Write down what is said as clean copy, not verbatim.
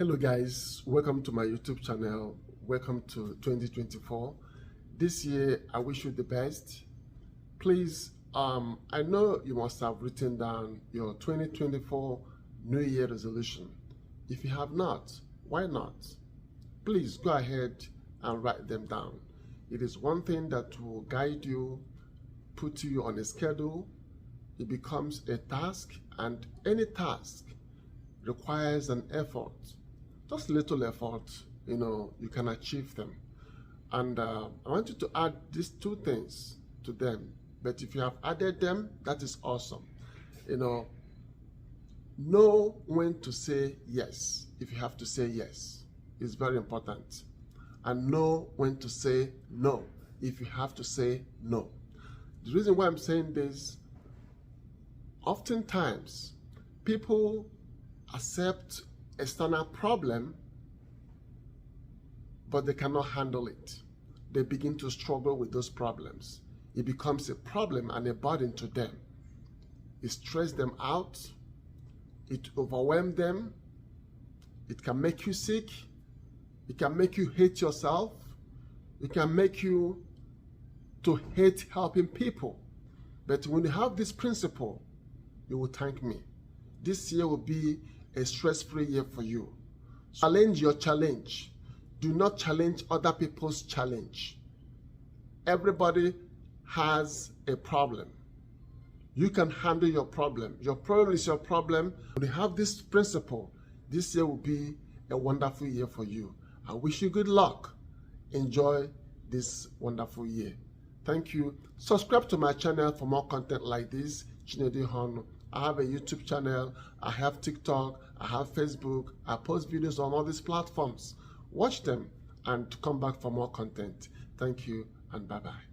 Hello guys, welcome to my YouTube channel. Welcome to 2024. This year I wish you the best. Please, I know you must have written down your 2024 New Year resolution. If you have not, why not? Please go ahead and write them down. It is one thing that will guide you, put you on a schedule. It becomes a task, and any task requires an effort. Just little effort, you can achieve them. And I want you to add these two things to them. But if you have added them, that is awesome. Know when to say yes. If you have to say yes, it's very important. And know when to say no if you have to say no. The reason why I'm saying this, oftentimes people accept external problem, but they cannot handle it. They begin to struggle with those problems. It becomes a problem and a burden to them. It stresses them out. It overwhelms them. It can make you sick. It can make you hate yourself. It can make you to hate helping people. But when you have this principle, you will thank me. This year will be a stress-free year for you. Challenge your challenge. Do not challenge other people's challenge. Everybody has a problem. You can handle your problem. Your problem is your problem. When you have this principle, this year will be a wonderful year for you. I wish you good luck. Enjoy this wonderful year. Thank you. Subscribe to my channel for more content like this. Chinedu. I have a YouTube channel, I have TikTok, I have Facebook. I post videos on all these platforms. Watch them and come back for more content. Thank you and bye-bye.